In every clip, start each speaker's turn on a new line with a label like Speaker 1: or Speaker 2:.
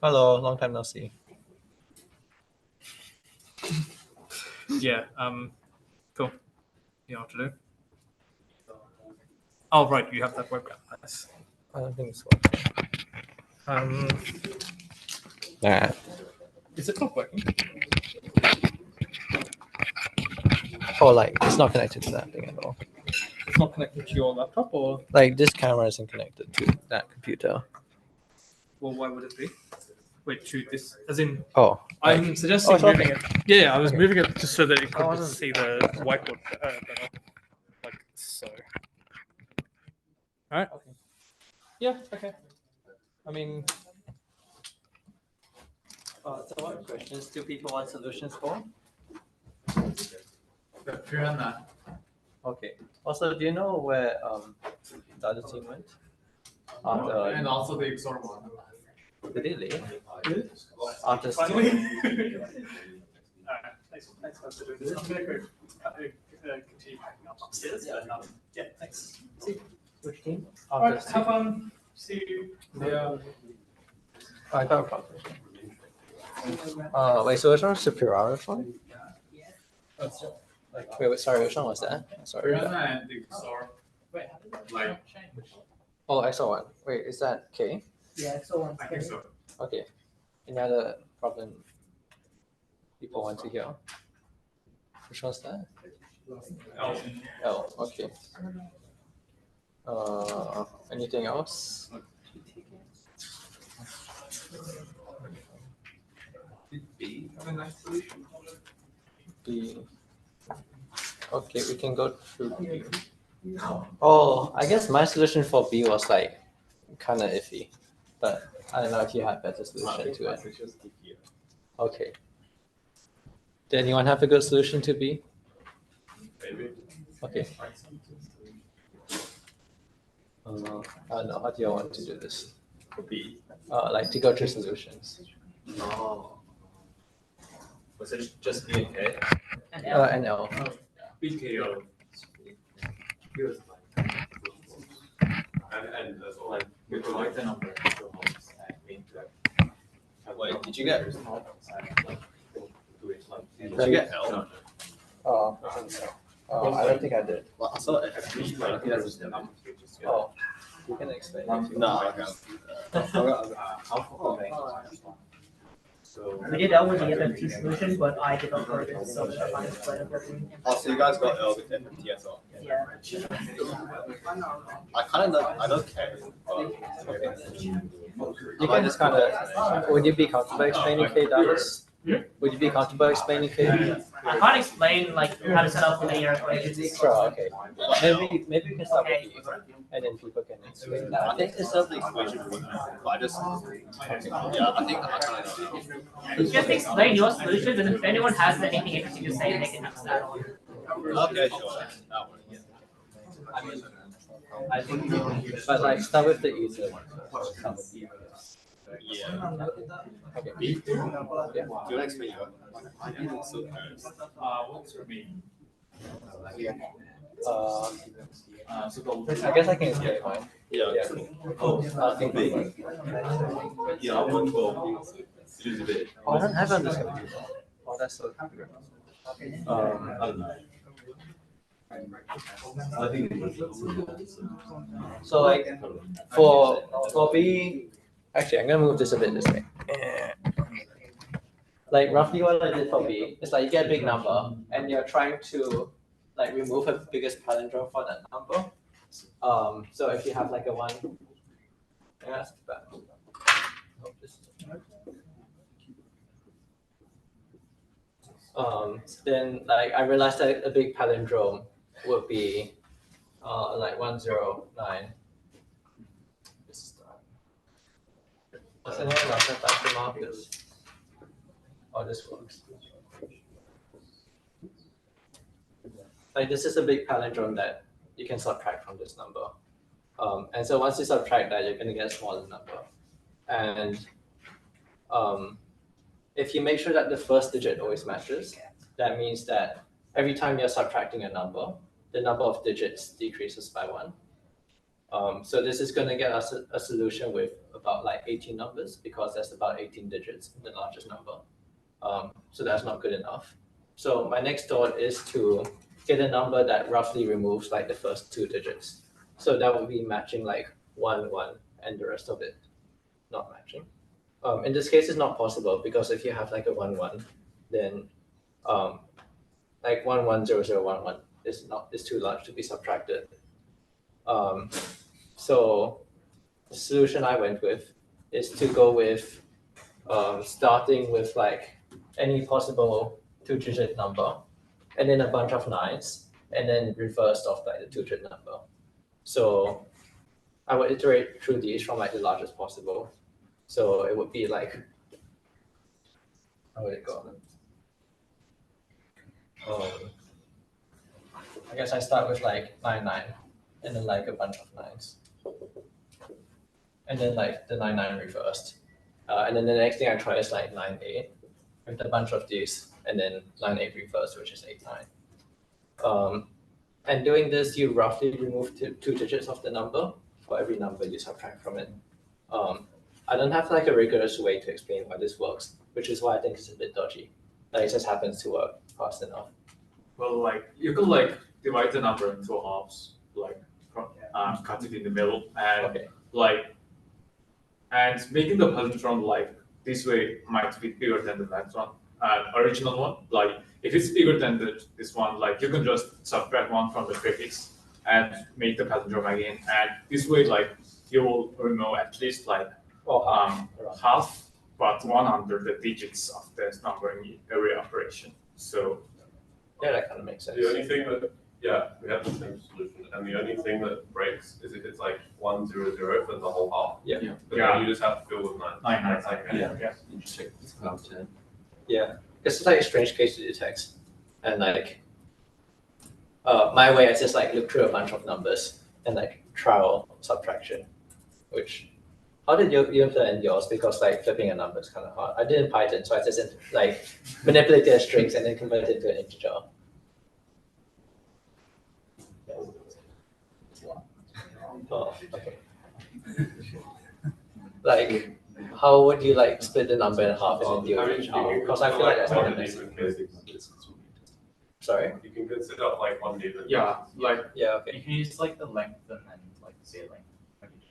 Speaker 1: Hello, long time no see.
Speaker 2: Yeah, cool. You know what to do? Oh, right, you have that webcam. Nice.
Speaker 1: I don't think it's working. Nah.
Speaker 2: Is it not working?
Speaker 1: Oh, like it's not connected to that thing at all.
Speaker 2: It's not connected to your laptop, or
Speaker 1: Like this camera isn't connected to that computer.
Speaker 2: well, why would it be? Wait, to this, as in,
Speaker 1: Oh,
Speaker 2: I'm
Speaker 1: like,
Speaker 2: suggesting
Speaker 1: it's
Speaker 2: moving
Speaker 1: okay.
Speaker 2: it. Yeah, I was
Speaker 1: Okay.
Speaker 2: moving it just so that it
Speaker 1: I
Speaker 2: could
Speaker 1: wasn't-
Speaker 2: see the whiteboard better, like so. All right.
Speaker 1: Okay.
Speaker 2: Yeah. Okay. I mean,
Speaker 1: So what questions do people want solutions for? Okay. Also, do you know where the other team went?
Speaker 3: And also the exhort one.
Speaker 1: Did they leave? After
Speaker 2: finally. Thanks for doing this. I'm going to continue packing up upstairs. Yeah, thanks. See.
Speaker 1: Which team?
Speaker 2: All right, have fun. See you.
Speaker 3: Yeah.
Speaker 1: I got a problem. Wait, so which one was the Piraris one? Wait, sorry, which one was that? Sorry.
Speaker 3: Piranha and the exhort. Like,
Speaker 1: Oh, XO1. Wait, is that K?
Speaker 4: Yeah, so
Speaker 3: I think so.
Speaker 1: Okay. Any other problem people want to hear? Which one's that? L, okay. Anything else?
Speaker 3: B have a nice solution.
Speaker 1: B. Okay, we can go through B. Oh, I guess my solution for B was like kind of iffy, but I don't know if you have better solution to it. Okay. Did anyone have a good solution to B?
Speaker 3: Maybe.
Speaker 1: Okay. I don't know. How do you want to do this?
Speaker 3: For B.
Speaker 1: Like to go through solutions.
Speaker 3: No. Was it just B and K?
Speaker 4: and
Speaker 1: And L.
Speaker 3: BKO. And that's all. Like, we collect the number. Wait, did you get? Did you get L?
Speaker 1: Oh, I don't think I did.
Speaker 3: Well, I saw it.
Speaker 1: Oh, you can explain.
Speaker 3: No, I can't. So.
Speaker 4: we did L with the FFT solution, but I did not work it, so I can't explain everything.
Speaker 3: Oh, so you guys got L with FFT as well?
Speaker 4: Yeah.
Speaker 3: I kind of know, I don't care.
Speaker 1: You can just kind of. Would you be comfortable explaining K dollars? Would you be comfortable explaining K?
Speaker 4: I can't explain like how to set up linear equations.
Speaker 1: Sure. Okay. Maybe we can start with B, and then people can explain that.
Speaker 3: I think it's not the equation for me, but I just, yeah, I think I kind of know.
Speaker 4: Just explain your solutions, and if anyone has anything interesting to say, they can ask that on.
Speaker 3: Okay, sure. That one, yeah.
Speaker 1: I think, but like start with the easier one. Start with B.
Speaker 3: Yeah.
Speaker 1: Okay.
Speaker 3: Yeah. Do you want to explain your? So, what's for me?
Speaker 1: I guess I can explain mine.
Speaker 3: Yeah.
Speaker 1: Yeah. I'll think of one.
Speaker 3: Yeah, I wouldn't go. It is a bit.
Speaker 1: Oh, I don't have it on this computer. Oh, that's so weird.
Speaker 3: I don't know. I think.
Speaker 1: So like for B, actually I'm gonna move this a bit this way. Like roughly what I did for B is like you get a big number and you're trying to like remove a biggest palindrome for that number. So if you have like a 1, yeah, that's bad. Then like I realized that a big palindrome would be like 109. Does anyone else have factor markers? Oh, this works. Like this is a big palindrome that you can subtract from this number. And so once you subtract that, you're gonna get a smaller number. And if you make sure that the first digit always matches, that means that every time you're subtracting a number, the number of digits decreases by 1. So this is going to get us a solution with about like 18 numbers because that's about 18 digits in the largest number. So that's not good enough. So my next thought is to get a number that roughly removes like the first 2 digits. So that would be matching like 1, 1, and the rest of it not matching. In this case, it's not possible because if you have like a 1, 1, then like 1, 1, 0, 0, 1, 1 is too large to be subtracted. So the solution I went with is to go with starting with like any possible 2-digit number, and then a bunch of 9s, and then reversed of like the 2-digit number. So I would iterate through these from like the largest possible. So it would be like, how would it go? I guess I start with like 9, 9, and then like a bunch of 9s. And then like the 9, 9 reversed. And then the next thing I try is like 9, 8 with a bunch of these, and then 9, 8 reversed, which is 8, 9. And doing this, you roughly remove 2 digits of the number for every number you subtract from it. I don't have like a rigorous way to explain why this works, which is why I think it's a bit dodgy. Like it just happens to work fast enough.
Speaker 5: Well, like you could like divide the number into halves, like cut it in the middle, and
Speaker 1: Okay.
Speaker 5: like and making the positron like this way might be bigger than the next one, original one. Like if it's bigger than this one, like you can just subtract 1 from the previous and make the palindrome again, and this way like you will remove at least like half, but 100 the digits of this number in every operation. So
Speaker 1: Yeah, that kind of makes sense.
Speaker 6: The only thing that, yeah, we have the same solution, and the only thing that breaks is if it's like 1, 0, 0 for the whole half.
Speaker 1: Yeah.
Speaker 6: But
Speaker 5: Yeah.
Speaker 6: then you just have to fill with 9.
Speaker 5: 9, 9,
Speaker 6: That's like,
Speaker 5: yeah.
Speaker 3: Interesting. It's about 10.
Speaker 1: Yeah, it's like a strange case to detect, and like my way I just like look through a bunch of numbers and like trial subtraction, which how did you implement yours? Because like flipping a number is kind of hard. I did in Python, so I just like manipulated strings and then converted it to an integer. Oh, okay. Like, how would you like split the number in half and then deal with each half? Because I feel like that's not necessary. Sorry.
Speaker 6: You can consider like 1 even.
Speaker 5: Yeah, like
Speaker 1: Yeah. Okay.
Speaker 7: You can use like the length and then like the ceiling.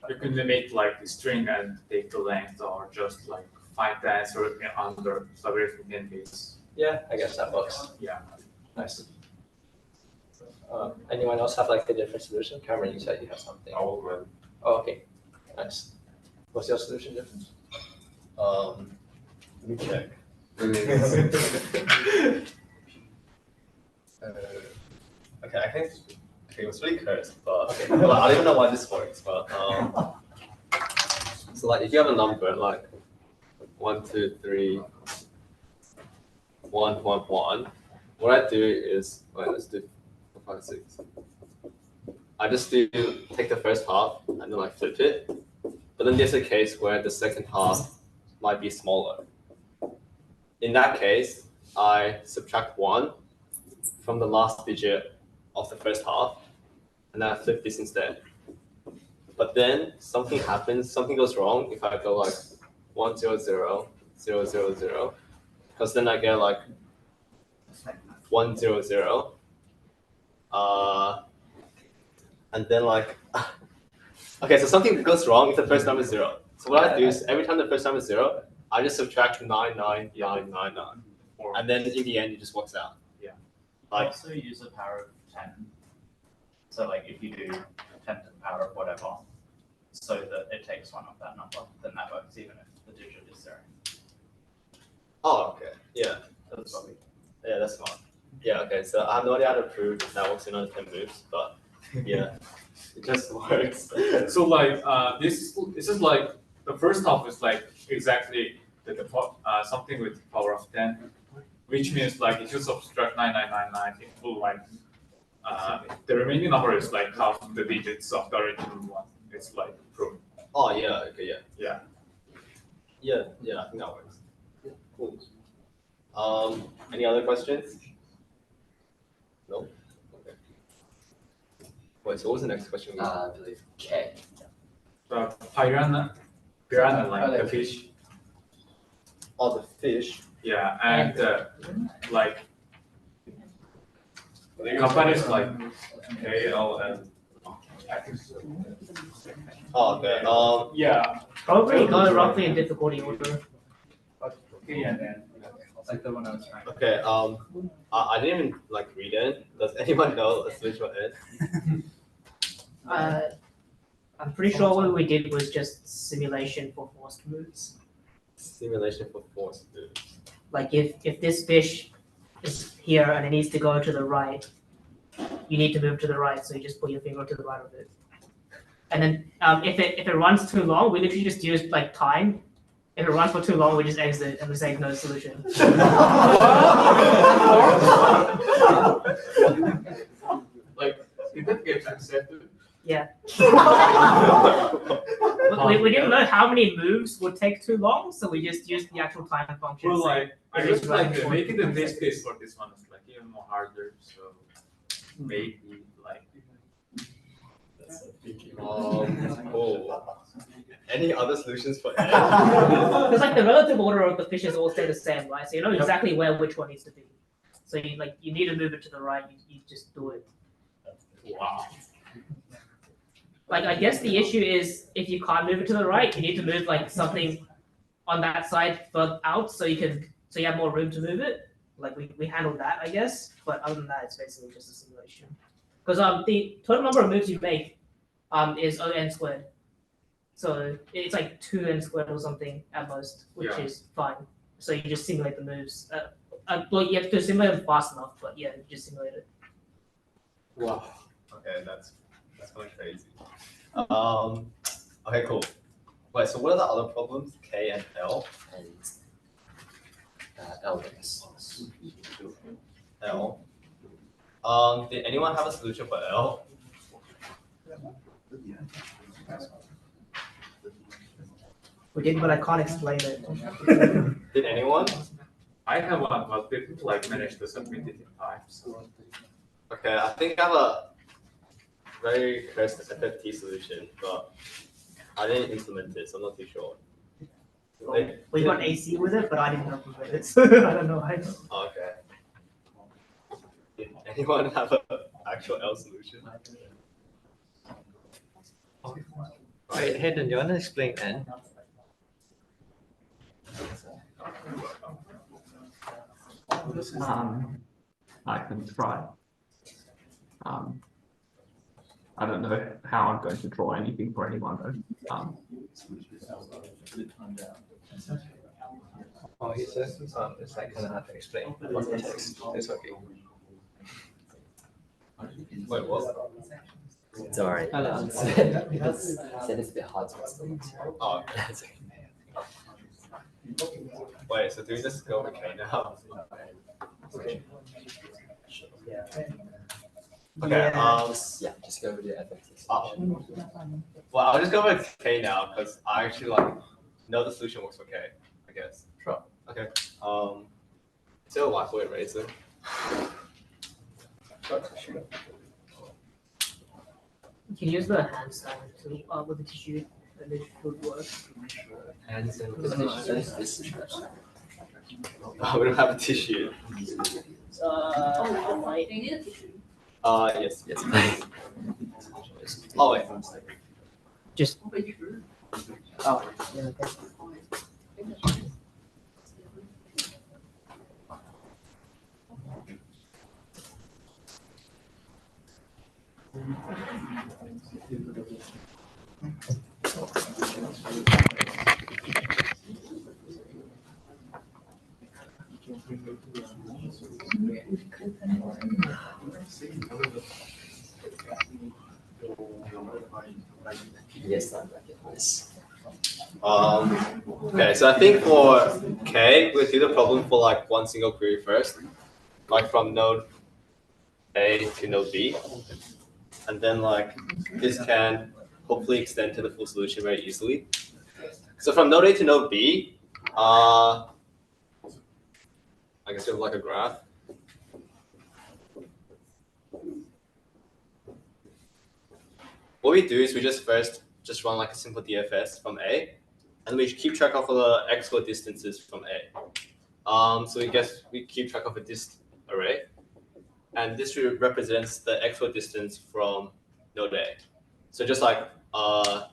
Speaker 5: you can limit like the string and take the length, or just like find the answer under logarithmic n base.
Speaker 1: Yeah, I guess that works.
Speaker 5: Yeah.
Speaker 1: Nice. Anyone else have like a different solution? Cameron, you said you have something.
Speaker 6: I will win.
Speaker 1: Oh, okay. Nice. What's your solution different?
Speaker 3: Let me check. Okay, I think it was really cursed, but well, I don't even know why this works, but so like if you have a number like 1, 2, 3, 1, 1, 1, what I do is let's do 4, 5, 6. I just take the first half and then like flip it, but then there's a case where the second half might be smaller. In that case, I subtract 1 from the last digit of the first half, and then I flip this instead. But then something happens, something goes wrong if I go like 1, 0, 0, 0, 0, 0, because then I get like 1, 0, 0, and then like, okay, so something goes wrong if the first number is 0. So what I do is every time the first number is 0, I just subtract 9, 9, 9, 9, 9, and then in the end it just works out.
Speaker 7: I also use the power of 10. So like if you do 10 to the power of whatever, so that it takes 1 of that number, then that works even if the digit is 0.
Speaker 3: Oh, okay, yeah,
Speaker 7: That's what we
Speaker 3: yeah, that's fine. Yeah, okay, so I have no idea how to prove that works in under 10 moves, but yeah, it just works.
Speaker 5: So like this is like the first half is like exactly something with the power of 10, which means like if you subtract 9999, it will like the remaining number is like half the digits of the original one. It's like proven.
Speaker 3: Oh yeah, okay, yeah.
Speaker 5: Yeah.
Speaker 3: Yeah, I think that works. Cool. Any other questions? No? Okay. Wait, so what was the next question?
Speaker 8: I believe K.
Speaker 5: Piranha, like the fish.
Speaker 3: Oh, the fish.
Speaker 5: Yeah, and like
Speaker 6: I think
Speaker 5: companies like
Speaker 6: KLN.
Speaker 3: Oh, okay.
Speaker 5: yeah,
Speaker 4: Probably go roughly in difficulty order.
Speaker 7: Like the one I was trying.
Speaker 3: Okay. I didn't even like read it. Does anyone know a solution for it?
Speaker 4: I'm pretty sure what we did was just simulation for forced moves.
Speaker 3: Simulation for force.
Speaker 4: Like if this fish is here and it needs to go to the right, you need to move to the right, so you just put your finger to the right of it. And then if it runs too long, we literally just use like time. If it runs for too long, we just exit and we say no solution.
Speaker 5: like did that get accepted?
Speaker 4: Yeah. we didn't know how many moves would take too long, so we just used the actual time function.
Speaker 5: Well, like I
Speaker 4: it
Speaker 5: just
Speaker 4: is
Speaker 5: like
Speaker 4: running
Speaker 5: making the test case for this one is like even more harder. So maybe like
Speaker 3: Oh. Any other solutions for it?
Speaker 4: Because like the relative order of the fishes all stay the same, right? So you know exactly where which one needs to be. So you need to move it to the right. You just do it.
Speaker 5: wow.
Speaker 4: Like I guess the issue is if you can't move it to the right, you need to move like something on that side further out so you have more room to move it. Like we handled that, I guess. But other than that, it's basically just a simulation. Because the total number of moves you make is ON squared. So it's like 2n squared or something at most, which is fine. So you just simulate the moves. Well, you have to simulate them fast enough, but yeah, you just simulate it.
Speaker 3: Wow. Okay, that's kind of crazy. Okay, cool. Wait, so what are the other problems? K and L?
Speaker 8: And L, I guess.
Speaker 3: L. Did anyone have a solution for L?
Speaker 4: We did, but I can't explain it.
Speaker 3: Did anyone?
Speaker 5: I have one, but people like manage to submit it in time. So
Speaker 3: Okay, I think I have a very cursed FFT solution, but I didn't implement it, so I'm not too sure. Like,
Speaker 4: We got AC with it, but I didn't implement it, so I don't know.
Speaker 3: okay. Did anyone have an actual L solution?
Speaker 1: Wait, Hayden, you want to explain N?
Speaker 9: I can try. I don't know how I'm going to draw anything for anyone though.
Speaker 1: Oh, he says it's like kind of hard to explain. What's the text? It's okay.
Speaker 3: Wait, what?
Speaker 8: It's alright.
Speaker 1: I know.
Speaker 8: It's a bit hard to explain.
Speaker 3: Oh, wait, so do we just go with K now? Okay,
Speaker 8: Yeah, just go with the FFT.
Speaker 3: well, I'll just go with K now because I actually like know the solution works for K, I guess.
Speaker 1: Sure.
Speaker 3: Okay. Is there a whiteboard eraser?
Speaker 4: You can use the hand sign to with the tissue, and it should work.
Speaker 8: Hands and
Speaker 3: Oh, we don't have a tissue. Yes. Oh wait.
Speaker 4: Just. Oh, yeah, okay.
Speaker 8: yes, I recognize.
Speaker 3: Okay, so I think for K, we'll do the problem for like one single query first, like from node A to node B, and then like this can hopefully extend to the full solution very easily. So from node A to node B, I guess we have like a graph. what we do is we just first just run like a simple DFS from A, and we keep track of all the XOR distances from A. So we keep track of a dist array, and this represents the XOR distance from node A. So just like I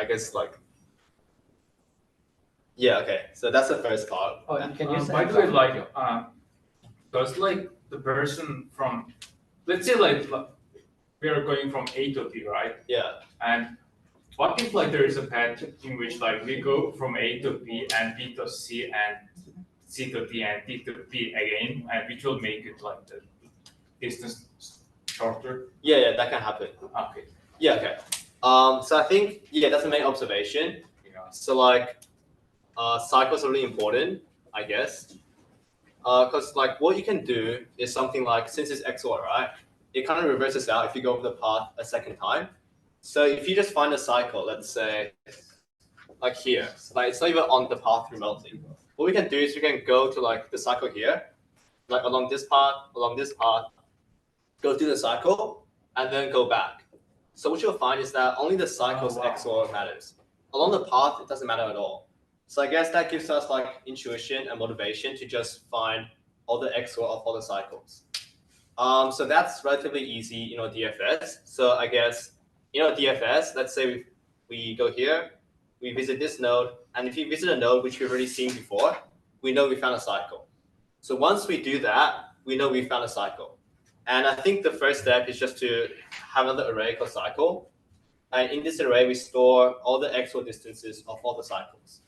Speaker 3: guess like yeah, okay. So that's the first part.
Speaker 1: Oh, you can use
Speaker 5: By the way, like does like the person from, let's say like we are going from A to B, right?
Speaker 3: Yeah.
Speaker 5: And what if like there is a path in which like we go from A to B and B to C and C to D and D to B again, and which will make it like the distance shorter?
Speaker 3: Yeah, that can happen.
Speaker 5: Okay.
Speaker 3: Yeah, okay. So I think that's the main observation.
Speaker 5: Yeah.
Speaker 3: So like cycles are really important, I guess. Because like what you can do is something like, since it's XOR, right? It kind of reverses out if you go over the path a second time. So if you just find a cycle, let's say like here, like it's not even on the path remotely. What we can do is we can go to like the cycle here, like along this path, go through the cycle, and then go back. So what you'll find is that only the cycle's XOR matters. Along the path, it doesn't matter at all. So I guess that gives us like intuition and motivation to just find all the XOR of all the cycles. So that's relatively easy, DFS. So I guess, DFS, let's say we go here, we visit this node, and if you visit a node which we've already seen before, we know we found a cycle. So once we do that, we know we found a cycle. And I think the first step is just to have another array called cycle. And in this array, we store all the XOR distances of all the cycles.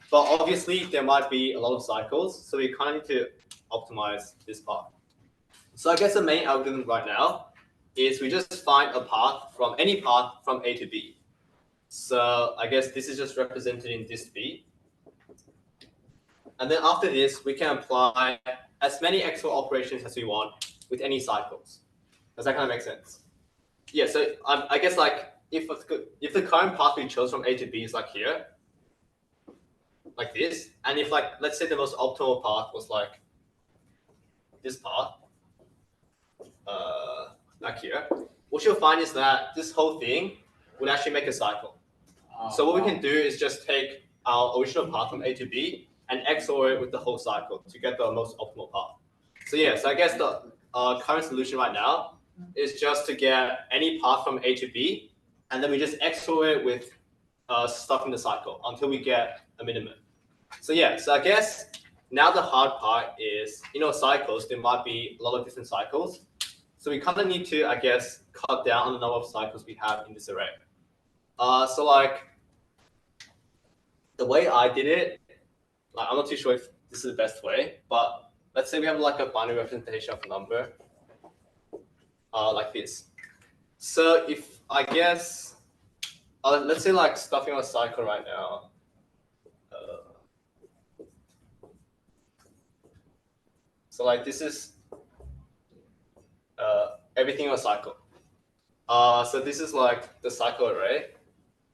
Speaker 3: But obviously, there might be a lot of cycles, so we kind of need to optimize this part. So I guess the main algorithm right now is we just find a path from any path from A to B. So I guess this is just represented in dist B. And then after this, we can apply as many XOR operations as we want with any cycles. Does that kind of make sense? Yeah, so I guess like if the current path we chose from A to B is like here, like this, and if like, let's say the most optimal path was like this path, like here, what you'll find is that this whole thing would actually make a cycle. So what we can do is just take our original path from A to B and XOR it with the whole cycle to get the most optimal path. So yeah, so I guess the current solution right now is just to get any path from A to B, and then we just XOR it with stuff in the cycle until we get a minimum. So yeah, so I guess now the hard part is, cycles, there might be a lot of different cycles. So we kind of need to, I guess, cut down on the number of cycles we have in this array. So like the way I did it, like I'm not too sure if this is the best way, but let's say we have like a binary representation of a number, like this. So if I guess, let's say like stuffing on a cycle right now. So like this is everything on a cycle. So this is like the cycle array,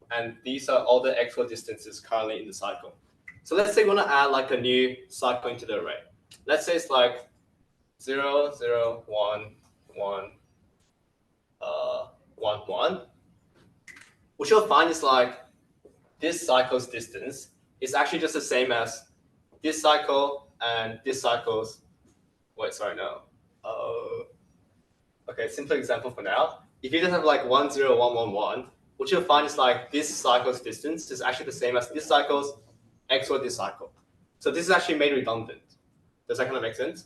Speaker 3: and these are all the XOR distances currently in the cycle. So let's say we want to add like a new cycle into the array. Let's say it's like 0, 0, 1, 1, 1, 1. What you'll find is like this cycle's distance is actually just the same as this cycle and this cycle's. Wait, sorry, no. Okay, simple example for now. If you just have like 1, 0, 1, 1, 1, what you'll find is like this cycle's distance is actually the same as this cycle's XOR this cycle. So this is actually made redundant. Does that kind of make sense?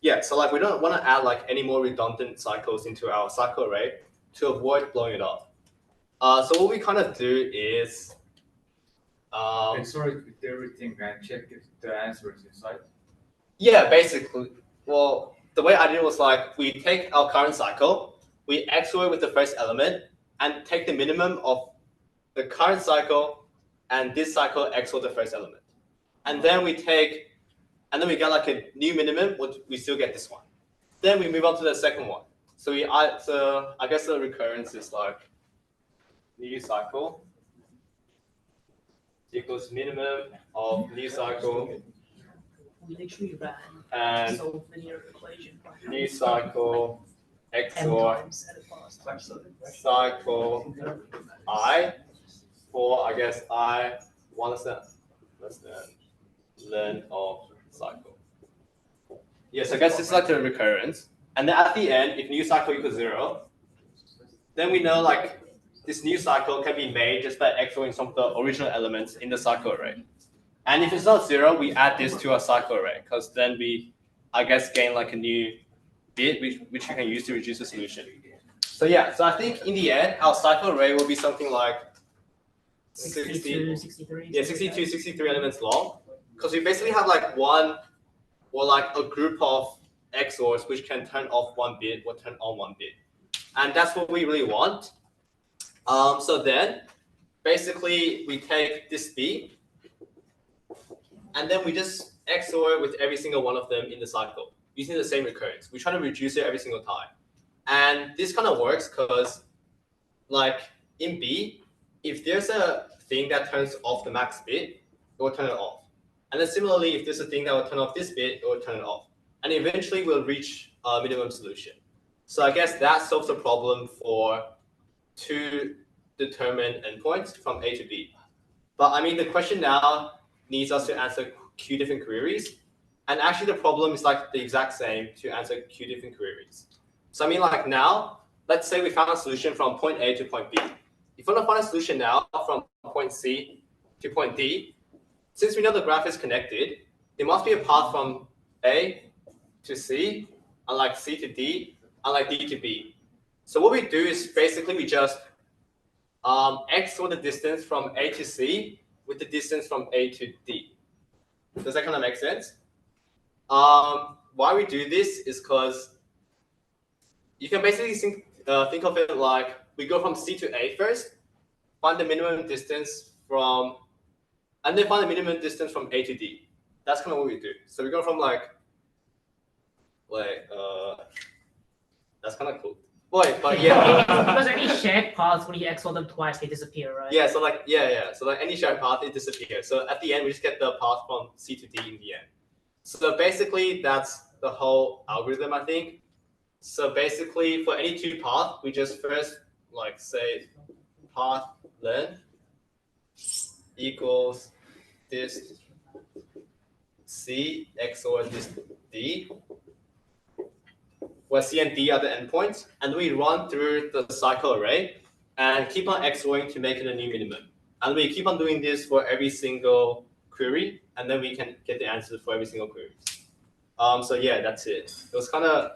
Speaker 3: Yeah, so like we don't want to add like any more redundant cycles into our cycle array to avoid blowing it up. So what we kind of do is
Speaker 5: XOR it with everything and check if the answer is inside.
Speaker 3: Yeah, basically. Well, the way I did it was like we take our current cycle, we XOR it with the first element, and take the minimum of the current cycle and this cycle XOR the first element. And then we get like a new minimum, we still get this one. Then we move on to the second one. So I guess the recurrence is like new cycle equals minimum of new cycle
Speaker 4: We literally ran
Speaker 3: and
Speaker 4: so linear equation.
Speaker 3: new cycle XOR cycle I for, I guess, I 1 less than length of cycle. Yes, I guess it's like the recurrence. And then at the end, if new cycle equals 0, then we know like this new cycle can be made just by XORing some of the original elements in the cycle array. And if it's not 0, we add this to our cycle array, because then we, I guess, gain like a new bit which we can use to reduce the solution. So yeah, so I think in the end, our cycle array will be something like
Speaker 4: 62, 63.
Speaker 3: Yeah, 62, 63 elements long, because we basically have like one or like a group of XORs which can turn off 1 bit or turn on 1 bit. And that's what we really want. So then basically we take this bit and then we just XOR with every single one of them in the cycle using the same recurrence. We try to reduce it every single time. And this kind of works because like in B, if there's a thing that turns off the max bit, it will turn it off. And then similarly, if there's a thing that will turn off this bit, it will turn it off. And eventually we'll reach a minimum solution. So I guess that solves the problem for 2 determined endpoints from A to B. But I mean, the question now needs us to answer Q different queries. And actually the problem is like the exact same to answer Q different queries. So I mean like now, let's say we found a solution from point A to point B. If we want to find a solution now from point C to point D, since we know the graph is connected, there must be a path from A to C, unlike C to D, unlike D to B. So what we do is basically we just XOR the distance from A to C with the distance from A to D. Does that kind of make sense? Why we do this is because you can basically think of it like we go from C to A first, find the minimum distance from, and then find the minimum distance from A to D. That's kind of what we do. So we go from that's kind of cool. Wait, but yeah.
Speaker 4: Because any shared paths, when you XOR them twice, they disappear, right?
Speaker 3: Yeah, so like, yeah. So like any shared path, it disappears. So at the end, we just get the path from C to D in the end. So basically, that's the whole algorithm, I think. So basically, for any 2 paths, we just first like say path length equals this C XOR this D, where C and D are the endpoints, and we run through the cycle array and keep on XORing to make it a new minimum. And we keep on doing this for every single query, and then we can get the answers for every single query. So yeah, that's it. It was kind of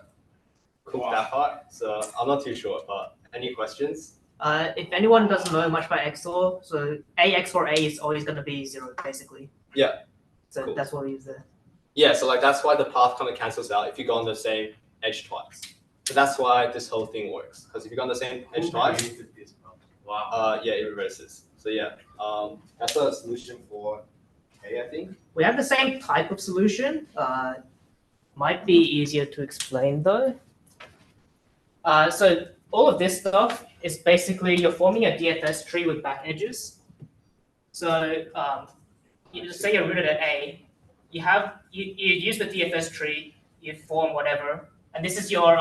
Speaker 3: cool that part, so I'm not too sure, but any questions?
Speaker 4: If anyone doesn't know much about XOR, so A XOR A is always going to be 0, basically.
Speaker 3: Yeah.
Speaker 4: So
Speaker 3: Cool.
Speaker 4: that's what we use there.
Speaker 3: Yeah, so like that's why the path kind of cancels out if you go on the same edge twice. So that's why this whole thing works. Because if you go on the same edge twice,
Speaker 5: Wow.
Speaker 3: yeah, it reverses. So yeah, that's a solution for A, I think.
Speaker 4: We have the same type of solution. Might be easier to explain though. So all of this stuff is basically you're forming a DFS tree with back edges. So you just say you're rooted at A. You use the DFS tree. You form whatever, and this is your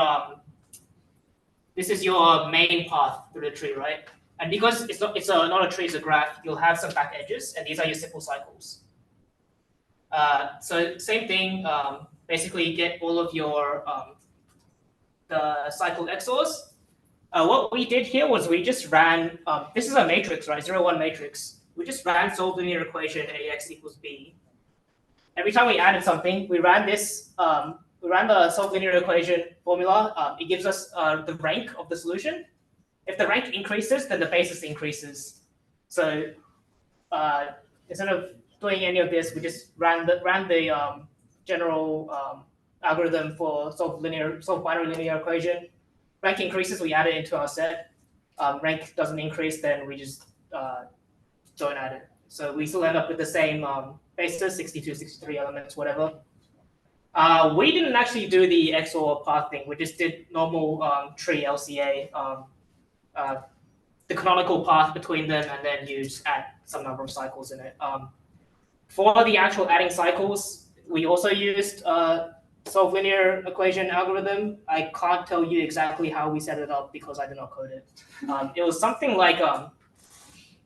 Speaker 4: main path through the tree, right? And because it's not a tree, it's a graph, you'll have some back edges, and these are your simple cycles. So same thing. Basically, you get all of your the cycled XORs. What we did here was we just ran. This is a matrix, right? 0, 1 matrix. We just ran solved linear equation AX equals B. Every time we added something, we ran this. We ran the solved linear equation formula. It gives us the rank of the solution. If the rank increases, then the basis increases. So instead of doing any of this, we just ran the general algorithm for solved binary linear equation. Rank increases, we add it into our set. Rank doesn't increase, then we just don't add it. So we still end up with the same basis, 62, 63 elements, whatever. We didn't actually do the XOR path thing. We just did normal tree LCA, the canonical path between them, and then you just add some number of cycles in it. For the actual adding cycles, we also used solve linear equation algorithm. I can't tell you exactly how we set it up because I did not code it. It was something like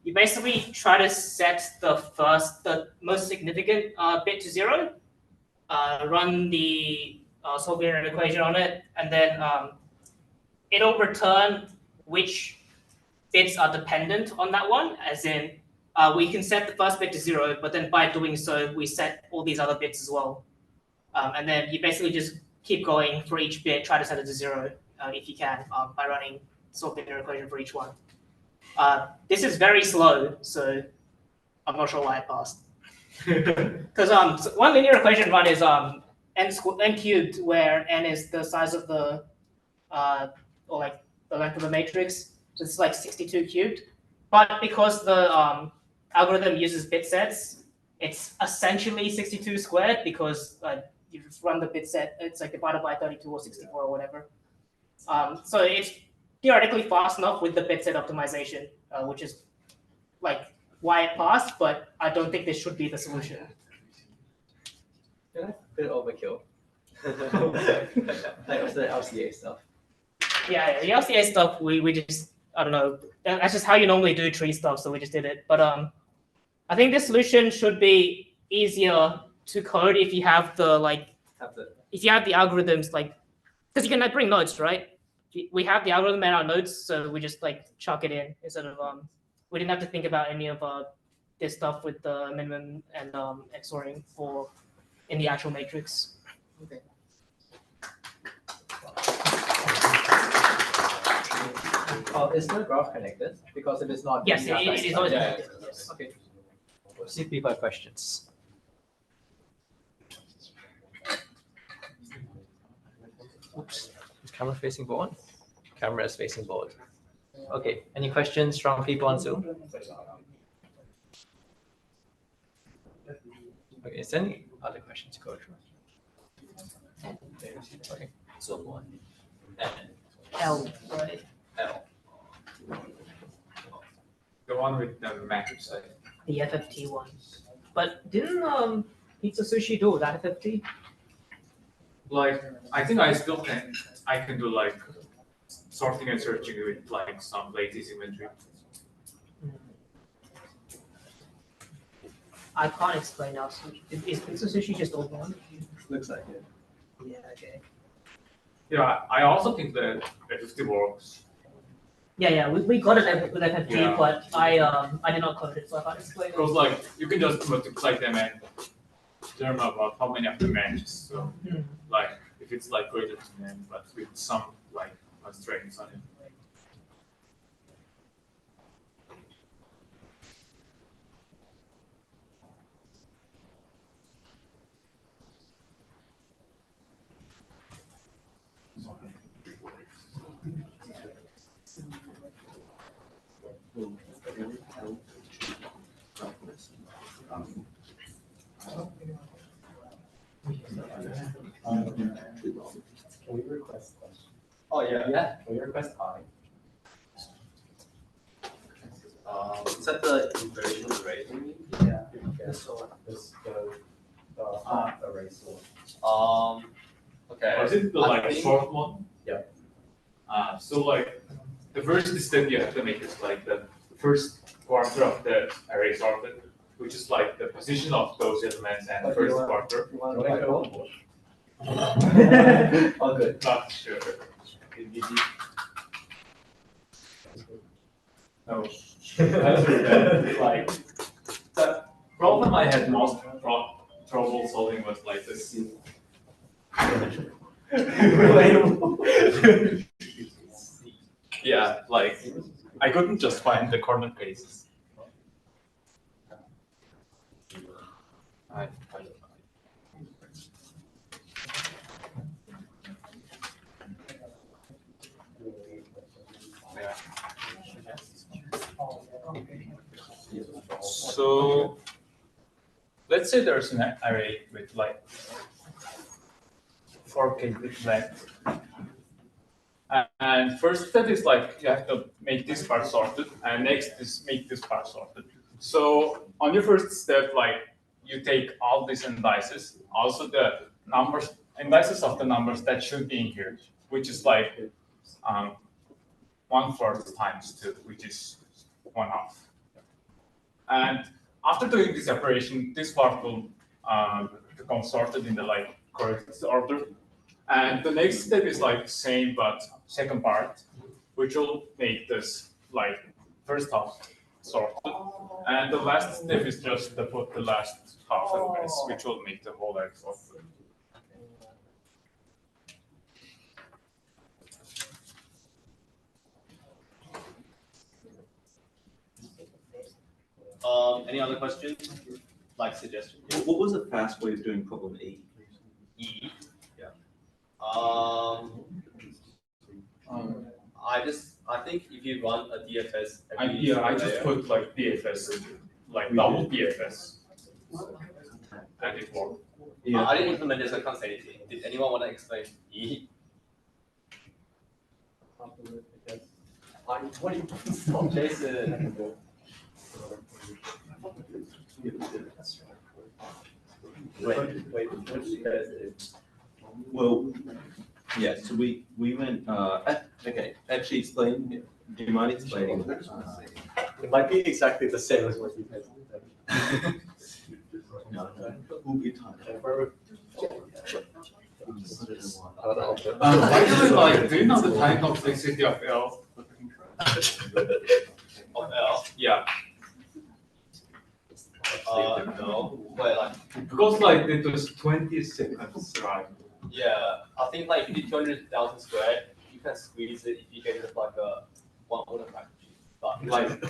Speaker 4: you basically try to set the most significant bit to 0, run the solve linear equation on it, and then it'll return which bits are dependent on that one, as in we can set the first bit to 0, but then by doing so, we set all these other bits as well. And then you basically just keep going for each bit, try to set it to 0 if you can by running solve linear equation for each one. This is very slow, so I'm not sure why it passed. Because one linear equation run is n cubed, where n is the size of the or like the length of the matrix. So it's like 62 cubed. But because the algorithm uses bit sets, it's essentially 62 squared because you just run the bit set. It's like divided by 32 or 64 or whatever. So it's theoretically fast enough with the bit set optimization, which is like why it passed. But I don't think this should be the solution.
Speaker 1: Yeah, bit overkill. Like what's the LCA stuff?
Speaker 4: Yeah, the LCA stuff we just I don't know. That's just how you normally do tree stuff, so we just did it. But I think this solution should be easier to code if you have the if you have the algorithms because you can bring nodes, right? We have the algorithm in our nodes, so we just chuck it in instead of we didn't have to think about any of this stuff with the minimum and XORing in the actual matrix.
Speaker 1: Okay. Oh, is the graph connected? Because if it's not,
Speaker 4: Yes, it is always connected. Yes.
Speaker 1: Okay. We'll see if people have questions. Oops. Is camera facing board? Camera is facing board. Okay. Any questions from people on Zoom? Okay. Is there any other questions to go through? Okay. So one.
Speaker 4: L, right?
Speaker 1: L.
Speaker 5: The one with the matrix side.
Speaker 4: The FFT one. But didn't Pizza Sushi do that FFT?
Speaker 5: I think I can do sorting and searching with some lazy symmetry.
Speaker 4: I can't explain now. Is Pizza Sushi just old one?
Speaker 1: Looks like it.
Speaker 4: Yeah, okay.
Speaker 5: Yeah, I also think that FFT works.
Speaker 4: Yeah, we got it with FFT,
Speaker 5: Yeah.
Speaker 4: but I did not code it, so I can't explain it.
Speaker 5: Because you can just multiply them and learn about how many of them matches. So if it's greater than n, but with some constraints on it.
Speaker 8: Can we request questions? Oh yeah. Yeah. Can we request I?
Speaker 3: Is that the inversion rate?
Speaker 8: Yeah. This one. This the array source.
Speaker 3: Okay.
Speaker 5: Or is it the
Speaker 3: I think-
Speaker 5: short one?
Speaker 8: Yeah.
Speaker 5: So the first step you have to make is the first quarter of the array sorted, which is the position of those elements and the
Speaker 8: Okay,
Speaker 5: first
Speaker 8: well-
Speaker 5: quarter.
Speaker 8: You want to write one? All good.
Speaker 5: Not sure. No. The problem I had most trouble solving was this.
Speaker 8: Relatable.
Speaker 5: Yeah, I couldn't just find the corner cases. So let's say there's an array with 4k bit length. And first step is you have to make this part sorted, and next is make this part sorted. So on your first step, you take all these indices, also the numbers indices of the numbers that should be in here, which is like 1/4 times 2, which is 1/2. And after doing this operation, this part will become sorted in the like correct order. And the next step is like same but second part, which will make this like first half sorted. And the last step is just to put the last half elements, which will make the whole array sorted.
Speaker 3: Any other questions? Like suggestions?
Speaker 10: What was a fast way of doing problem E?
Speaker 3: E.
Speaker 10: Yeah.
Speaker 3: I think if you run a DFS,
Speaker 5: I just put like DFS, like double DFS, and it worked.
Speaker 10: Yeah.
Speaker 3: I didn't implement this, so I can't say anything. Did anyone want to explain E?
Speaker 8: What do you stop
Speaker 3: Jason.
Speaker 8: Wait, what did you guys do?
Speaker 10: Well, yeah, so we went, okay, actually explain, do you mind explaining?
Speaker 8: It might be exactly the same as what you guys did.
Speaker 10: No, we'll be tired.
Speaker 5: By the way, like, do you know the time complexity of L?
Speaker 3: Of L?
Speaker 5: Yeah,
Speaker 3: No. Wait, like,
Speaker 5: because like it was 20 seconds, right?
Speaker 3: yeah, I think like if you do 200,000 squared, you can squeeze it if you get it like a 1 order magnitude. But
Speaker 5: Like,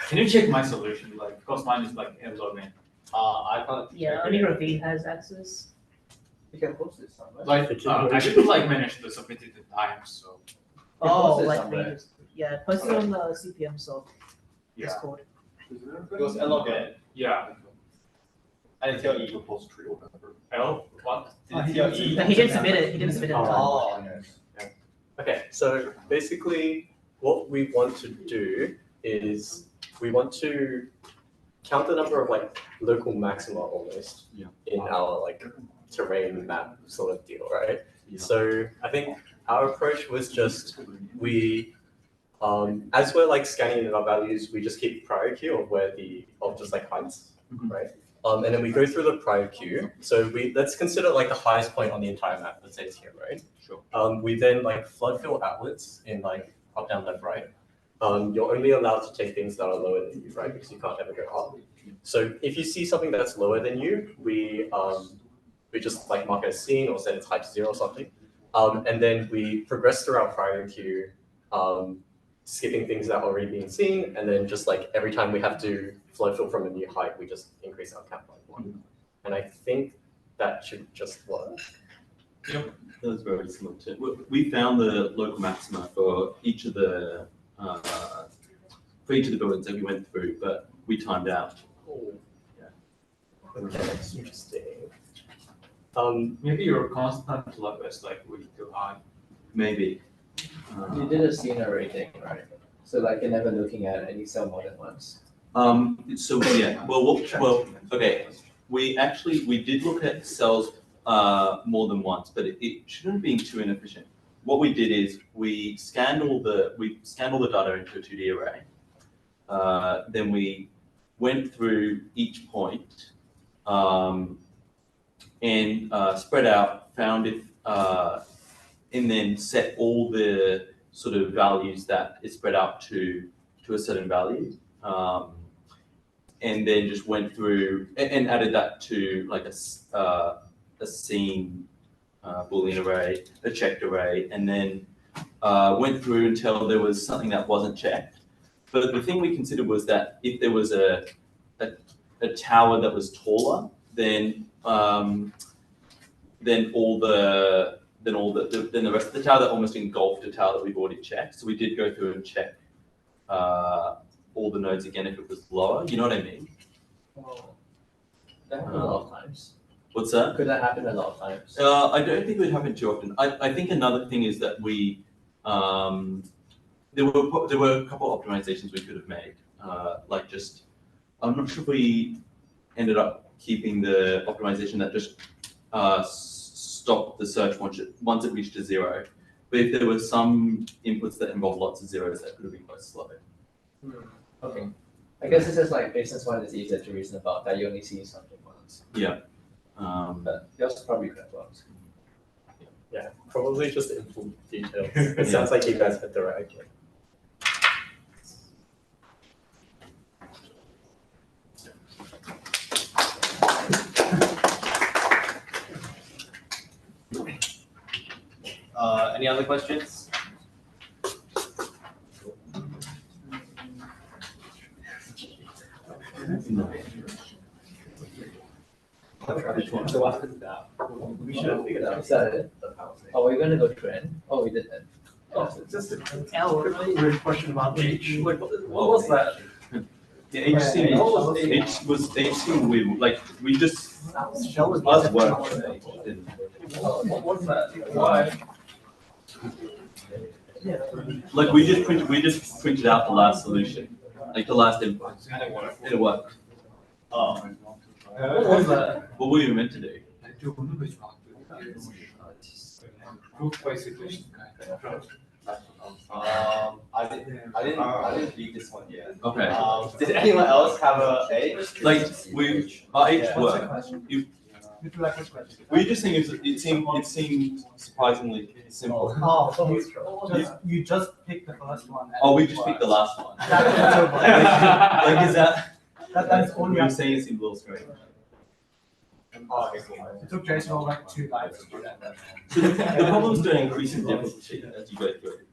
Speaker 5: can you check my solution? Like, because mine is like L log n.
Speaker 3: I can't.
Speaker 4: Yeah, only Ravine has access.
Speaker 8: You can post it somewhere.
Speaker 5: Like, I didn't like manage to submit it in time, so
Speaker 8: You can
Speaker 4: Oh,
Speaker 8: post it
Speaker 4: like
Speaker 8: somewhere.
Speaker 4: Ravine. Yeah, post it on the CPMSoc
Speaker 5: yeah,
Speaker 4: Discord.
Speaker 3: It was L log n.
Speaker 5: yeah.
Speaker 3: I didn't tell E.
Speaker 5: L what?
Speaker 3: Did it tell E?
Speaker 4: No, he didn't submit it. He didn't submit it in time.
Speaker 3: Oh.
Speaker 8: Okay, so basically what we want to do is we want to count the number of like local maxima almost
Speaker 10: Yeah.
Speaker 8: in our like terrain map sort of deal, right?
Speaker 10: Yeah.
Speaker 8: So I think our approach was just we as we're like scanning in our values, we just keep prior queue of just like heights, right? And then we go through the prior queue. So let's consider like the highest point on the entire map, let's say it's here, right?
Speaker 10: Sure.
Speaker 8: We then like flood fill outwards in like up, down, left, right. You're only allowed to take things that are lower than you, right? Because you can't ever go up. So if you see something that's lower than you, we just like mark it as seen or set its height to 0 or something. And then we progress through our prior queue, skipping things that are already being seen, and then just like every time we have to flood fill from a new height, we just increase our count by 1. And I think that should just work.
Speaker 10: That was very similar to, we found the local maxima for each of the buildings that we went through, but we timed out.
Speaker 8: Okay, that's interesting.
Speaker 5: Maybe your constant level is like way too high.
Speaker 10: Maybe.
Speaker 1: You did a scenario rating, right? So like you're never looking at any cell more than once.
Speaker 10: So yeah, well, okay. We did look at cells more than once, but it shouldn't have been too inefficient. What we did is we scanned all the data into a 2D array. Then we went through each point and spread out, found if, and then set all the sort of values that is spread out to a certain value. And then just went through and added that to like a scene Boolean array, a checked array, and then went through until there was something that wasn't checked. But the thing we considered was that if there was a tower that was taller, then the rest of the tower that almost engulfed a tower that we've already checked. So we did go through and check all the nodes again if it was lower. You know what I mean?
Speaker 1: Oh, that happened a lot of times.
Speaker 10: What's that?
Speaker 1: Could that happen a lot of times?
Speaker 10: I don't think it would happen too often. I think another thing is that we there were a couple of optimizations we could have made. Like just I'm not sure if we ended up keeping the optimization that just stop the search once it reached a 0. But if there were some inputs that involve lots of zeros, that could have been quite slow.
Speaker 1: Okay. I guess this is like business one is easier to reason about that you only see something once.
Speaker 10: Yeah.
Speaker 1: But yours probably that works.
Speaker 8: Yeah, probably just input details. It sounds like you guys had the right idea.
Speaker 3: Any other questions?
Speaker 10: No.
Speaker 1: We should have figured out. Is that it? Oh, we're gonna go through N? Oh, we did N.
Speaker 2: Just an weird question about H. What
Speaker 10: was that? Yeah, H was weird. Like we just us work.
Speaker 2: What was that? Why?
Speaker 10: Like we just printed out the last solution, like the last input. It worked.
Speaker 2: Oh. What was that?
Speaker 10: What were you meant to do?
Speaker 5: Proof by situation.
Speaker 3: I didn't read this one yet.
Speaker 10: Okay.
Speaker 3: Did anyone else have a H?
Speaker 10: Like our H worked. Were you just saying it seemed surprisingly simple?
Speaker 2: Oh, you just picked the first one.
Speaker 10: Oh, we just picked the last one.
Speaker 2: Like,
Speaker 10: is that?
Speaker 2: That's only.
Speaker 10: You're saying it seemed a little strange.
Speaker 2: It took Jason all like 2 nights to do that.
Speaker 10: So the problems don't increase in difficulty as you go through it,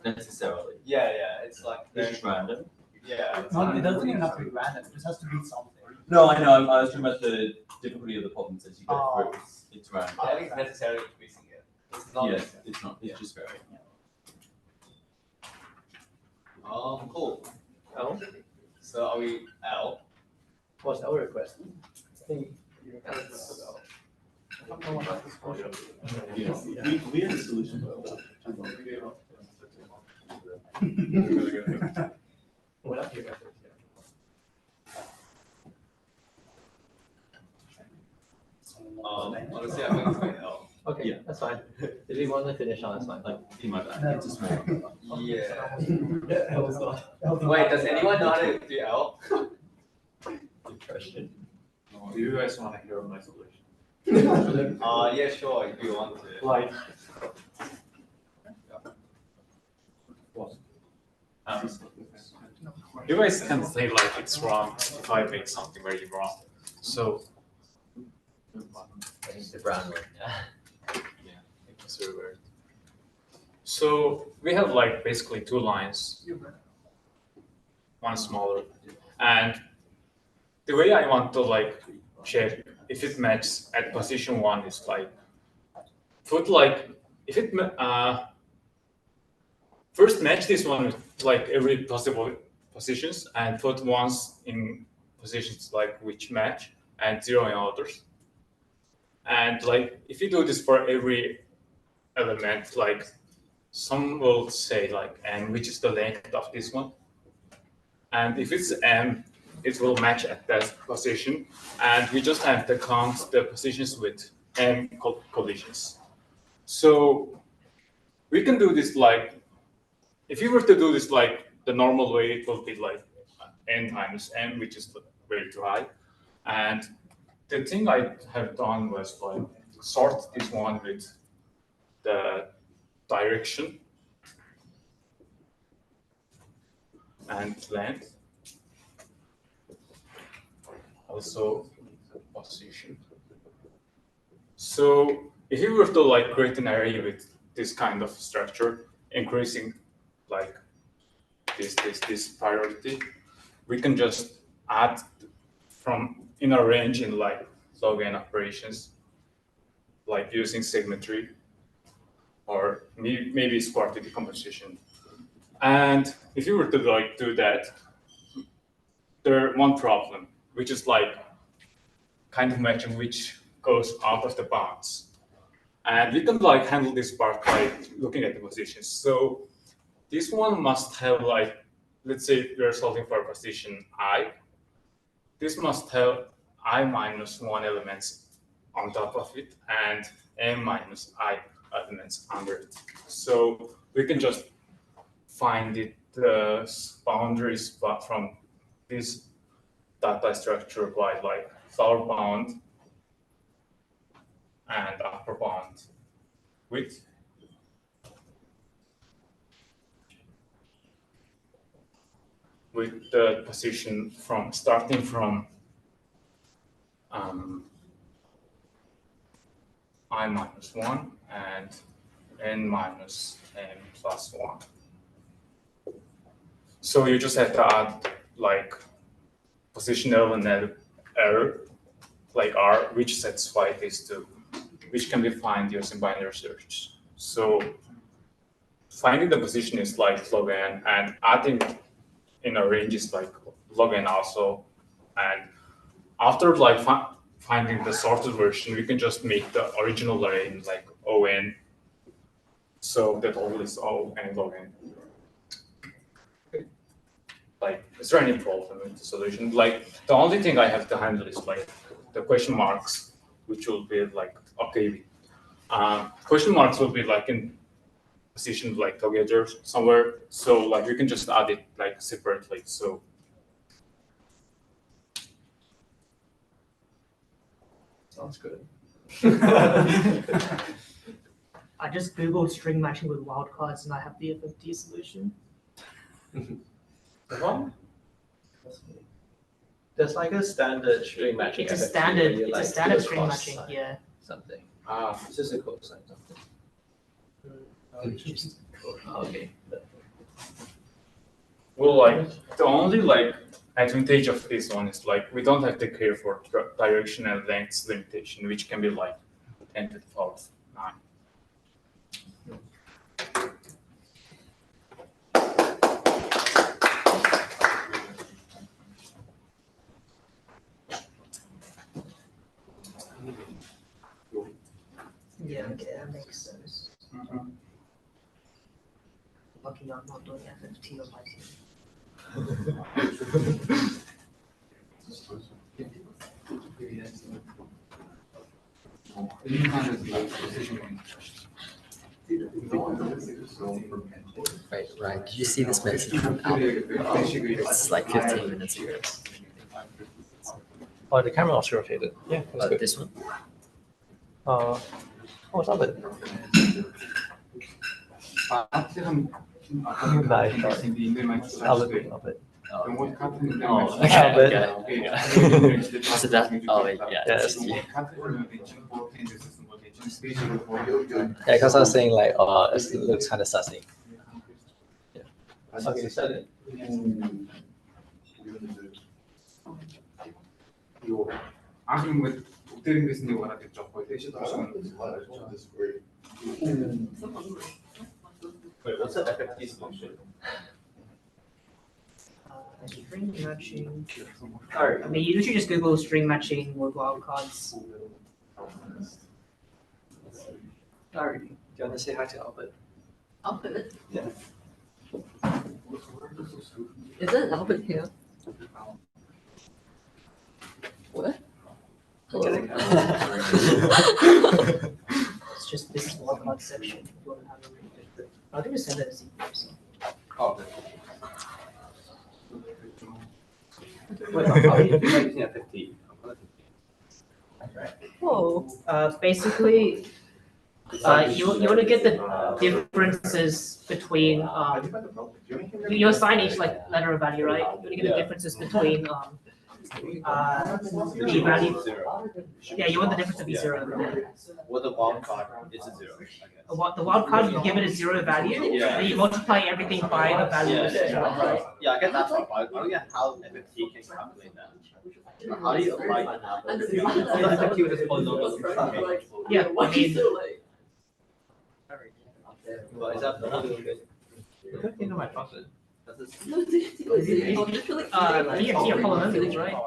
Speaker 10: necessarily.
Speaker 3: Yeah, it's like
Speaker 10: It's just random.
Speaker 3: yeah.
Speaker 2: No, it doesn't even have to be random. It just has to be something.
Speaker 10: No, I know. I was talking about the difficulty of the problems as you go through. It's random.
Speaker 3: I think it's necessarily increasing it. It's not.
Speaker 10: Yes, it's not. It's just varying.
Speaker 3: Cool. L. So are we L?
Speaker 1: What's our request? I think
Speaker 10: We had a solution for that.
Speaker 1: what up here?
Speaker 3: Honestly, I think it's going L.
Speaker 1: Okay,
Speaker 10: Yeah.
Speaker 1: that's fine. If you want to finish on, it's fine.
Speaker 10: Like in my bag, it's a small number.
Speaker 3: Yeah.
Speaker 1: Wait,
Speaker 3: Wait, does anyone know how to do L?
Speaker 1: good question.
Speaker 5: Do you guys want to hear my solution?
Speaker 3: Yeah, sure, if you want to.
Speaker 5: Like, you guys can say like it's wrong if I make something very wrong. So,
Speaker 1: The brown one.
Speaker 5: it's very weird. So we have like basically 2 lines, one smaller, and the way I want to like check if it matches at position 1 is like put like if it first match this one with like every possible positions and put ones in positions like which match and 0 in others. And like if you do this for every element, like some will say like m, which is the length of this one. And if it's m, it will match at that position. And we just have to count the positions with m collisions. So we can do this like, if you were to do this like the normal way, it will be like n times m, which is way too high. And the thing I have done was like sort this one with the direction and length, also position. So if you were to like create an array with this kind of structure, increasing like this priority, we can just add from in a range in like log n operations, like using symmetry or maybe square decomposition. And if you were to like do that, there's one problem, which is like kind of matching which goes out of the bounds. And we can like handle this part by looking at the positions. So this one must have like, let's say we're solving for position I. This must have I minus 1 elements on top of it and n minus I elements under it. So we can just find the boundaries from this data structure by like lower bound and upper bound width. With the position from starting from I minus 1 and n minus n plus 1. So you just have to add like positional and error, like R, which satisfy these two, which can be found using binary search. So finding the position is like log n, and adding in a range is like log n also. And after like finding the sorted version, we can just make the original array like O(n). So that all is O and log n. Like, is there any problem with the solution? Like, the only thing I have to handle is like the question marks, which will be like okay. Question marks will be like in position like together somewhere. So like we can just add it like separately. So
Speaker 2: Sounds good.
Speaker 4: I just googled string matching with wildcards and I have the FFT solution.
Speaker 1: The one? There's like a standard string matching.
Speaker 4: It's a
Speaker 1: FFT
Speaker 4: standard.
Speaker 1: where you,
Speaker 4: It's
Speaker 1: like,
Speaker 4: a standard
Speaker 1: do a
Speaker 4: string
Speaker 1: cross
Speaker 4: matching.
Speaker 1: sign,
Speaker 4: Yeah.
Speaker 1: Something.
Speaker 5: it's
Speaker 1: just a cosine something. Okay.
Speaker 5: well, like the only like advantage of this one is like we don't have to care for directional length limitation, which can be like 10 to the power of 9.
Speaker 4: Yeah. Okay, that makes sense. Lucky I'm not doing FFT on my team.
Speaker 11: Right. Did you see this message from Albert? This is like 15 minutes ago.
Speaker 1: Oh, the camera also rotated. Yeah, that's good.
Speaker 11: This one?
Speaker 1: What's up with it? Nice. Albert, Albert.
Speaker 11: Oh,
Speaker 1: Albert.
Speaker 11: okay. So that, oh wait, yeah.
Speaker 1: Yes.
Speaker 11: it's you.
Speaker 1: Yeah, because I was saying like, it looks kind of sassy. Yeah. Okay, set it.
Speaker 3: Wait, what's the FFT solution?
Speaker 4: String matching. I mean, you literally just Google string matching with wildcards.
Speaker 1: Alrighty. Do you want to say hi to Albert?
Speaker 12: Albert?
Speaker 1: Yeah.
Speaker 12: Isn't Albert here? What? Hello?
Speaker 4: It's just this wildcard section. If you want to have a read. I'll just send it as email.
Speaker 3: Oh,
Speaker 1: Wait, how are you using FFT?
Speaker 12: Whoa.
Speaker 4: Basically, you want to get the differences between you assign each like letter of value, right? You want to get the differences between p value. Yeah, you want the difference to be 0.
Speaker 3: What the wild card is a 0.
Speaker 4: What the wild card, you give it a 0 value,
Speaker 3: Yeah.
Speaker 4: then you multiply everything by the value of 0, right?
Speaker 3: Yeah, I get that part, but I don't get how FFT can calculate that. How do you apply that? FFT with this polynomial.
Speaker 4: Yeah, I mean,
Speaker 3: But is that the
Speaker 1: Good thing in my pocket.
Speaker 4: yeah, polynomials, right?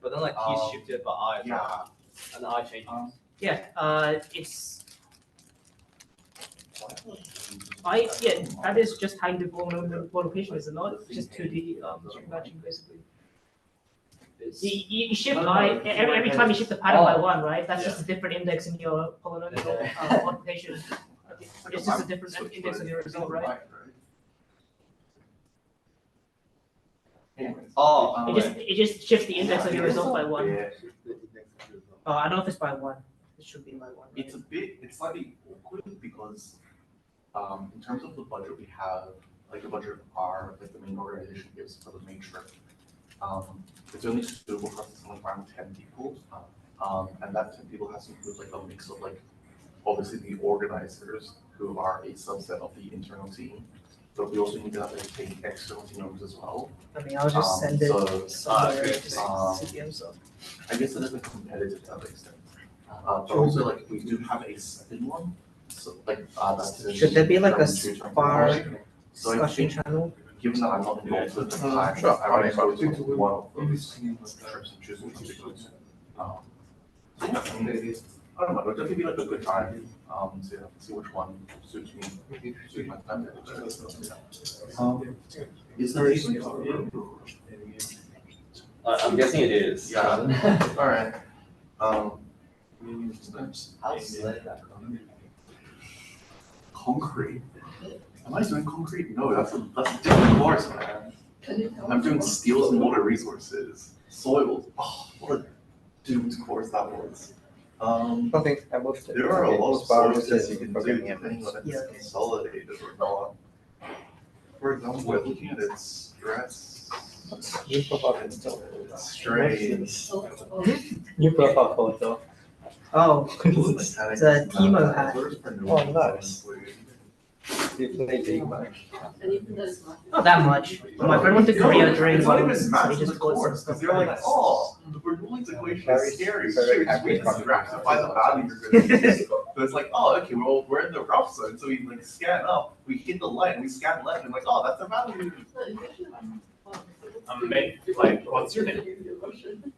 Speaker 3: But then like he's shifted by I, and the I changes.
Speaker 4: Yeah, it's yeah, that is just time to location, is it not? It's just 2D string matching basically. You shift I every time you shift the pattern by one, right? That's just a different index in your polynomial multiplication. It's just a different index of your result, right?
Speaker 10: Oh,
Speaker 4: It just shifts the index of your result by one. I don't know if it's by one. It should be by one.
Speaker 13: It's slightly awkward because, in terms of the budget we have, like the budget our, like the main organization gives for the main trip, it's only suitable for us to select around 10 people. And that 10 people has to include like a mix of like, obviously the organizers who are a subset of the internal team, but we also need to take external team members as well.
Speaker 4: I mean, I'll just send it somewhere to CPMSoc.
Speaker 13: I guess it is a competitive to that extent. But also like we do have a second one, so like that's.
Speaker 12: Should there be like a SPAR
Speaker 13: So I
Speaker 12: discussion
Speaker 13: think,
Speaker 12: channel?
Speaker 13: given that I'm not involved with the time,
Speaker 1: Sure.
Speaker 13: I might go to one of those trips and choose which one to go to. Yeah, I mean, I don't know, it'll definitely be like a good time, to see which one suits me, suits my family. Is there a?
Speaker 3: I'm guessing it is.
Speaker 13: Yeah, alright. Concrete? Am I doing concrete? No, that's a different course, man. I'm doing steels and water resources. Soils. Oh, what a doomed course that was.
Speaker 1: Okay, I will.
Speaker 13: There are a lot of
Speaker 1: SPAR
Speaker 13: sources
Speaker 1: says
Speaker 13: you
Speaker 1: you
Speaker 13: can
Speaker 1: can
Speaker 13: do
Speaker 1: program
Speaker 13: depending on if
Speaker 4: Yeah.
Speaker 13: it's consolidated or not. For example, we're looking at its stress,
Speaker 1: New profile photo.
Speaker 13: strain.
Speaker 1: New profile photo.
Speaker 12: Oh,
Speaker 13: It's
Speaker 12: a Timo hat.
Speaker 1: Oh, nice. You play big match.
Speaker 4: Not that much. My friend went to Korea during
Speaker 13: It's not
Speaker 4: one,
Speaker 13: even
Speaker 4: so
Speaker 13: matched
Speaker 4: he
Speaker 13: to the
Speaker 4: just bought some
Speaker 13: course,
Speaker 4: stuff.
Speaker 13: because they're like, oh, the Bernoulli's equation is scary. Here, just read this graph to find the value you're gonna use. So it's like, oh, okay, well, we're in the rough zone, so we like scan up, we hit the line, we scan left, and like, oh, that's the value.
Speaker 5: Like, what's your name?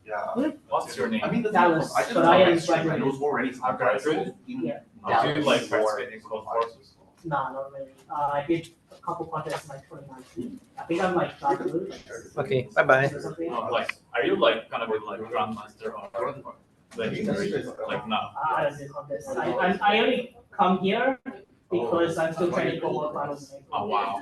Speaker 13: Yeah.
Speaker 5: What's your name?
Speaker 13: I mean, the
Speaker 4: Dallas,
Speaker 13: thing was, I
Speaker 4: but
Speaker 13: didn't
Speaker 4: I
Speaker 13: know
Speaker 4: am
Speaker 13: history, and it
Speaker 4: graduating.
Speaker 13: was already
Speaker 5: I graduated?
Speaker 4: Yeah.
Speaker 5: Do you like participating in cold courses?
Speaker 4: Nah, not really. I did a couple contests in like 2019. I think I'm like dark blue.
Speaker 1: Okay, bye bye.
Speaker 4: Or something.
Speaker 5: Like, are you like kind of like grandmaster or legendary? Like now?
Speaker 4: I don't do contests. I only come here because I'm still training for World Finals.
Speaker 5: Oh wow.